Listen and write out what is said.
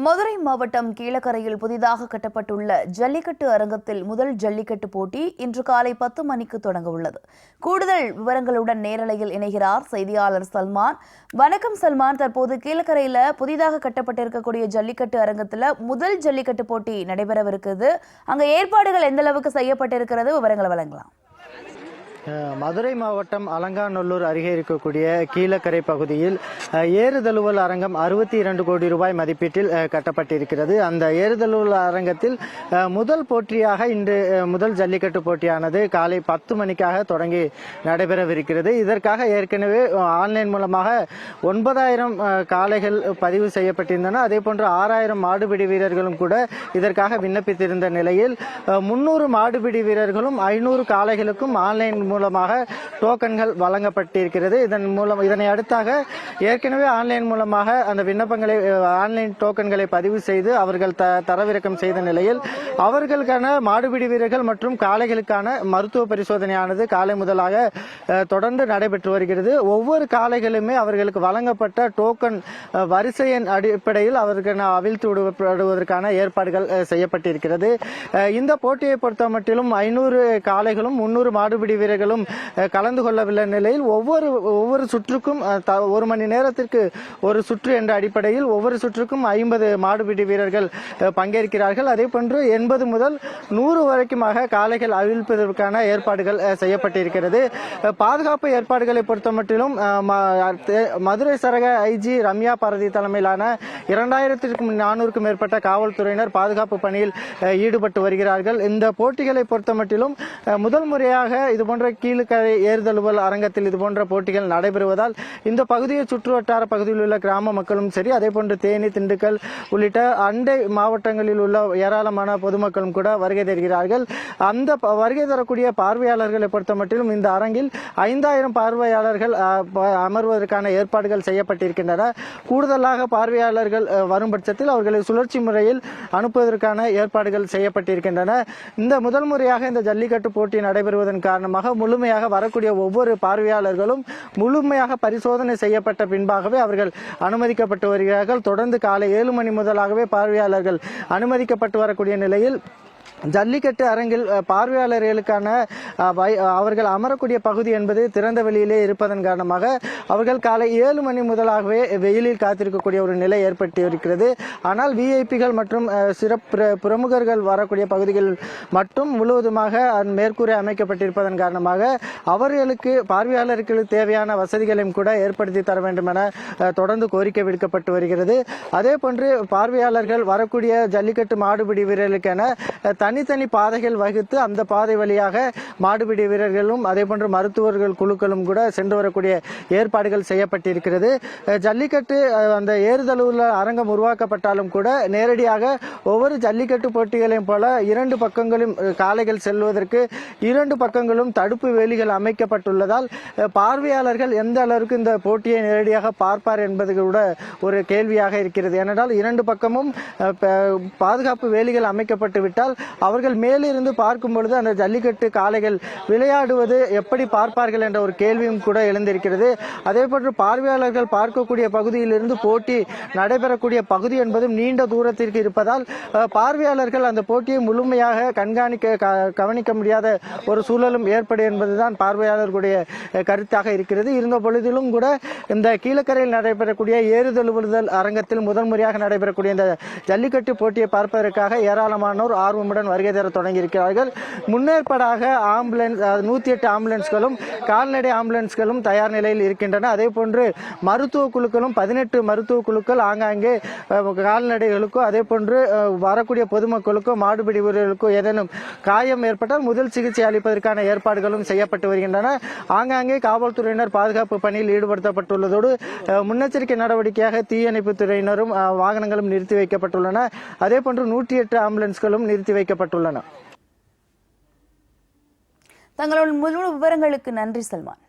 மதுரை மாவட்டம் கீழக்கரையில் புதிதாக கட்டப்பட்டுள்ள ஜல்லிக்கட்டு அரங்கத்தில் முதல் ஜல்லிக்கட்டு போட்டி இன்று காலை 10 மணிக்கு தொடங்க உள்ளது. கூடுதல் விவரங்களுடன் நேரலையில் இணைகிறார் செய்தியாளர் சல்மான். வணக்கம் சல்மான், தற்போது கீழக்கரையில புதிதாக கட்டப்பட்டிருக்கக்கூடிய ஜல்லிக்கட்டு அரங்கத்தில் முதல் ஜல்லிக்கட்டு போட்டி நடைபெறவிருக்கிறது. அங்க ஏற்பாடுகள் எந்த அளவுக்கு செய்யப்பட்டிருக்கிறது, விவரங்களை வழங்கலாம். மதுரை மாவட்டம் அலங்காநல்லூர் அருகே இருக்கக்கூடிய கீழக்கரை பகுதியில் ஏறுதழுவல் அரங்கம் 62 கோடி ரூபாய் மதிப்பீட்டில் கட்டப்பட்டிருக்கிறது. அந்த ஏறுதழுவல் அரங்கத்தில் முதல் போட்டியாக இன்று முதல் ஜல்லிக்கட்டு போட்டியானது காலை 10 மணிக்காக தொடங்கி நடைபெறவிருக்கிறது. இதற்காக ஏற்கனவே ஆன்லைன் மூலமாக 9000 காளைகள் பதிவு செய்யப்பட்டிருந்தன. அதே போன்று 6000 மாடுபிடி வீரர்களும் கூட இதற்காக விண்ணப்பித்திருந்த நிலையில் 300 மாடுபிடி வீரர்களும் 500 காளைகளுக்கும் ஆன்லைன் மூலமாக டோக்கன்கள் வழங்கப்பட்டிருக்கிறது. இதனை அடுத்தாக ஏற்கனவே ஆன்லைன் மூலமாக அந்த விண்ணப்பங்களை ஆன்லைன் டோக்கன்களை பதிவு செய்து அவர்கள் தரவிறக்கம் செய்த நிலையில் அவர்களுக்கான மாடுபிடி வீரர்கள் மற்றும் காளைகளுக்கான மருத்துவ பரிசோதனையானது காலை முதலாக தொடர்ந்து நடைபெற்று வருகிறது. ஒவ்வொரு காளைகளுமே அவர்களுக்கு வழங்கப்பட்ட டோக்கன் வரிசையின் அடிப்படையில் அவர்கள் அவிழ்த்து விடுவதற்கான ஏற்பாடுகள் செய்யப்பட்டிருக்கிறது. இந்த போட்டியை பொறுத்த மட்டிலும் 500 காளைகளும் 300 மாடுபிடி வீரர்களும் கலந்து கொள்ளவில்லை நிலையில் ஒவ்வொரு சுற்றுக்கும் 1 மணி நேரத்திற்கு ஒரு சுற்று என்ற அடிப்படையில் ஒவ்வொரு சுற்றுக்கும் 50 மாடுபிடி வீரர்கள் பங்கேற்கிறார்கள். அதே போன்று 80 முதல் 100 வரைக்குமாக காளைகள் அவிழ்ப்பதற்கான ஏற்பாடுகள் செய்யப்பட்டிருக்கிறது. பாதுகாப்பு ஏற்பாடுகளை பொறுத்த மட்டிலும் மதுரை சரக ஐஜி ரம்யா பாரதி தலைமையிலான 2400க்கும் மேற்பட்ட காவல்துறையினர் பாதுகாப்பு பணியில் ஈடுபட்டு வருகிறார்கள். இந்த போட்டிகளை பொறுத்த மட்டிலும் முதல் முறையாக இதுபோன்ற கீழக்கரை ஏறுதழுவல் அரங்கத்தில் இதுபோன்ற போட்டிகள் நடைபெறுவதால் இந்த பகுதியை சுற்றுவட்டார பகுதியில் உள்ள கிராம மக்களும் சரி, அதே போன்று தேனி, திண்டுக்கல் உள்ளிட்ட அண்டை மாவட்டங்களில் உள்ள ஏராளமான பொதுமக்களும் கூட வருகை தருகிறார்கள். அந்த வருகை தரக்கூடிய பார்வையாளர்களை பொறுத்த மட்டிலும் இந்த அரங்கில் 5000 பார்வையாளர்கள் அமர்வதற்கான ஏற்பாடுகள் செய்யப்பட்டிருக்கின்றன. கூடுதலாக பார்வையாளர்கள் வரும் பட்சத்தில் அவர்களை சுழற்சி முறையில் அனுப்புவதற்கான ஏற்பாடுகள் செய்யப்பட்டிருக்கின்றன. இந்த முதல் முறையாக இந்த ஜல்லிக்கட்டு போட்டி நடைபெறுவதன் காரணமாக முழுமையாக வரக்கூடிய ஒவ்வொரு பார்வையாளர்களும் முழுமையாக பரிசோதனை செய்யப்பட்ட பின்பாகவே அவர்கள் அனுமதிக்கப்பட்டு வருகிறார்கள். தொடர்ந்து காலை 7 மணி முதலாகவே பார்வையாளர்கள் அனுமதிக்கப்பட்டு வரக்கூடிய நிலையில் ஜல்லிக்கட்டு அரங்கில் பார்வையாளர்களுக்கான அவர்கள் அமரக்கூடிய பகுதி என்பது திறந்த வெளியிலே இருப்பதன் காரணமாக அவர்கள் காலை 7 மணி முதலாகவே வெயிலில் காத்திருக்கக்கூடிய ஒரு நிலை ஏற்பட்டு இருக்கிறது. ஆனால் விஐபிகள் மற்றும் சிறப்பு பிரமுகர்கள் வரக்கூடிய பகுதிகள் மட்டும் முழுவதுமாக மேற்கூரை அமைக்கப்பட்டிருப்பதன் காரணமாக அவர்களுக்கு பார்வையாளர்களுக்கு தேவையான வசதிகளையும் கூட ஏற்படுத்தி தர வேண்டும் என தொடர்ந்து கோரிக்கை விடுக்கப்பட்டு வருகிறது. அதே போன்று பார்வையாளர்கள் வரக்கூடிய ஜல்லிக்கட்டு மாடுபிடி வீரர்களுக்கென தனித்தனி பாதைகள் வகுத்து அந்த பாதை வழியாக மாடுபிடி வீரர்களும் அதே போன்று மருத்துவர்கள் குழுக்களும் கூட சென்று வரக்கூடிய ஏற்பாடுகள் செய்யப்பட்டிருக்கிறது. ஜல்லிக்கட்டு அந்த ஏறுதழுவல் அரங்கம் உருவாக்கப்பட்டாலும் கூட நேரடியாக ஒவ்வொரு ஜல்லிக்கட்டு போட்டிகளையும் போல 2 பக்கங்களும் காளைகள் செல்வதற்கு 2 பக்கங்களும் தடுப்பு வேலிகள் அமைக்கப்பட்டுள்ளதால் பார்வையாளர்கள் எந்த அளவுக்கு இந்த போட்டியை நேரடியாக பார்ப்பார் என்பது கூட ஒரு கேள்வியாக இருக்கிறது. ஏனென்றால் 2 பக்கமும் பாதுகாப்பு வேலிகள் அமைக்கப்பட்டு விட்டால் அவர்கள் மேலிருந்து பார்க்கும் பொழுது அந்த ஜல்லிக்கட்டு காளைகள் விளையாடுவது எப்படி பார்ப்பார்கள் என்ற ஒரு கேள்வியும் கூட எழுந்திருக்கிறது. அதே போன்று பார்வையாளர்கள் பார்க்கக்கூடிய பகுதியிலிருந்து போட்டி நடைபெறக்கூடிய பகுதி என்பதும் நீண்ட தூரத்திற்கு இருப்பதால் பார்வையாளர்கள் அந்த போட்டியை முழுமையாக கவனிக்க முடியாத ஒரு சூழலும் ஏற்படும் என்பதுதான் பார்வையாளர்களுடைய கருத்தாக இருக்கிறது. இருந்த பொழுதிலும் கூட இந்த கீழக்கரையில் நடைபெறக்கூடிய ஏறுதழுவல் அரங்கத்தில் முதல் முறையாக நடைபெறக்கூடிய இந்த ஜல்லிக்கட்டு போட்டியை பார்ப்பதற்காக ஏராளமானோர் ஆர்வமுடன் வருகை தர தொடங்கி இருக்கிறார்கள். முன்னேற்பாடாக ஆம்புலன்ஸ் 108 ஆம்புலன்ஸ்களும் கால்நடை ஆம்புலன்ஸ்களும் தயார் நிலையில் இருக்கின்றன. அதே போன்று மருத்துவ குழுக்களும் 18 மருத்துவ குழுக்கள் ஆங்காங்கே கால்நடைகளுக்கோ அதே போன்று வரக்கூடிய பொதுமக்களுக்கோ மாடுபிடி வீரர்களுக்கோ ஏதேனும் காயம் ஏற்பட்டால் முதல் சிகிச்சை அளிப்பதற்கான ஏற்பாடுகளும் செய்யப்பட்டு வருகின்றன. ஆங்காங்கே காவல்துறையினர் பாதுகாப்பு பணியில் ஈடுபடுத்தப்பட்டுள்ளதோடு முன்னெச்சரிக்கை நடவடிக்கையாக தீயணைப்பு துறையினரும் வாகனங்களும் நிறுத்தி வைக்கப்பட்டுள்ளன. அதே போன்று 108 ஆம்புலன்ஸ்களும் நிறுத்தி வைக்கப்பட்டுள்ளன. தங்களோட முழு விவரங்களுக்கு நன்றி சல்மான்.